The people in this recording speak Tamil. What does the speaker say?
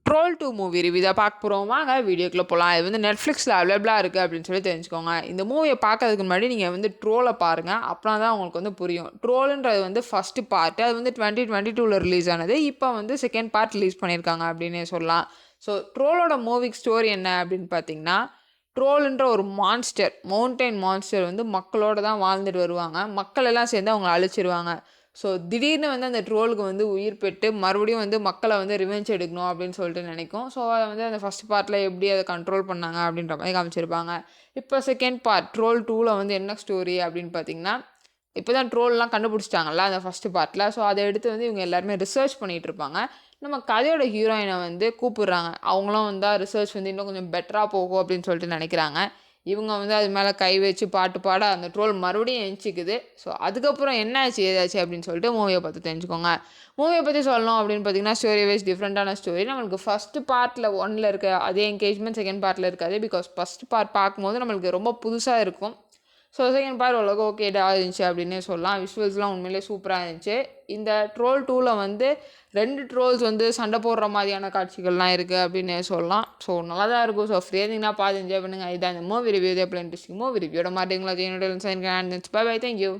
ட்ரோல் 2 மூவி ரிவ்யூ தான் பார்க்க போகிறோம். வாங்க வீடியோக்குள்ளே போகலாம். இது வந்து நெட்ஃப்ளிக்ஸில் அவைலபிளாக இருக்குது அப்படின்னு சொல்லி தெரிஞ்சுக்கோங்க. இந்த மூவியை பார்க்கறதுக்கு முன்னாடி நீங்கள் வந்து ட்ரோலை பாருங்கள். அப்படின்னா தான் உங்களுக்கு வந்து புரியும். ட்ரோலுன்றது வந்து ஃபஸ்ட்டு பார்ட்டு, அது வந்து 2022 ரிலீஸ் ஆனது. இப்போ வந்து செகண்ட் பார்ட் ரிலீஸ் பண்ணியிருக்காங்க அப்படின்னே சொல்லலாம். ஸோ ட்ரோலோட மூவிக்கு ஸ்டோரி என்ன அப்படின்னு பார்த்தீங்கன்னா, ட்ரோலுன்ற ஒரு மான்ஸ்டர், மவுண்டைன் மான்ஸ்டர் வந்து மக்களோட தான் வாழ்ந்துட்டு வருவாங்க. மக்கள் எல்லாம் சேர்ந்து அவங்கள அழிச்சிருவாங்க. ஸோ திடீர்னு வந்து அந்த ட்ரோலுக்கு வந்து உயிர் பெற்று மறுபடியும் வந்து மக்களை வந்து ரிவெஞ்ச் எடுக்கணும் அப்படின்னு சொல்லிட்டு நினைக்கும். ஸோ அதை வந்து அந்த ஃபஸ்ட் பார்ட்டில் எப்படி அதை கண்ட்ரோல் பண்ணாங்க அப்படின்ற மாதிரி காமிச்சிருப்பாங்க. இப்போ செகண்ட் பார்ட் ட்ரோல் 2ல் வந்து என்ன ஸ்டோரி அப்படின்னு பார்த்தீங்கன்னா, இப்போ தான் ட்ரோல்லாம் கண்டுபிடிச்சிட்டாங்கல்ல அந்த ஃபஸ்ட்டு பார்ட்டில். ஸோ அதை எடுத்து வந்து இவங்க எல்லாருமே ரிசர்ச் பண்ணிகிட்டு இருப்பாங்க. நம்ம கதையோட ஹீரோயினை வந்து கூப்பிடுறாங்க. அவங்களும் வந்தால் ரிசர்ச் வந்து இன்னும் கொஞ்சம் பெட்டராக போகும் அப்படின்னு சொல்லிட்டு நினைக்கிறாங்க. இவங்க வந்து அது மேலே கை வச்சு பாட்டு பாட அந்த ட்ரோல் மறுபடியும் எந்திக்குது. ஸோ அதுக்கப்புறம் என்ன ஆச்சு ஏதாச்சு அப்படின்னு சொல்லிட்டு மூவியை பற்றி தெரிஞ்சுக்கோங்க. மூவியை பற்றி சொல்லணும் அப்படின்னு பார்த்தீங்கன்னா, ஸ்டோரி வைஸ் டிஃப்ரெண்ட்டான ஸ்டோரி. நம்மளுக்கு ஃபஸ்ட்டு பார்ட்டில் 1ல் இருக்க அதே என்கேஜ்மெண்ட் செகண்ட் பார்ட்டில் இருக்காது. பிகாஸ் ஃபஸ்ட் பார்ட் பார்க்கும்போது நம்மளுக்கு ரொம்ப புதுசாக இருக்கும். ஸோ செகண்ட் பார்ட் ஓரளவுக்கு ஓகேடா இருந்துச்சு அப்படின்னே சொல்லலாம். விஷுவல்ஸ்லாம் உண்மையிலே சூப்பராக இருந்துச்சு. இந்த ட்ரோல் 2ல் வந்து 2 ட்ரோல்ஸ் வந்து சண்டை போடுற மாதிரியான காட்சிகள்லாம் இருக்குது அப்படின்னே சொல்லலாம். ஸோ நல்லா தான் இருக்கும். ஸோ ஃப்ரீயாக இருந்தீங்கன்னா பார்த்து என்ஜாய் பண்ணுங்கள். இதான் இந்த மூவி ரிவ்யூ. எப்படி இன்ட்ரெஸ்டிங் மூவி ரிவ்யூட மாட்டீங்களா? என்னோட பை பை. தேங்க்யூ.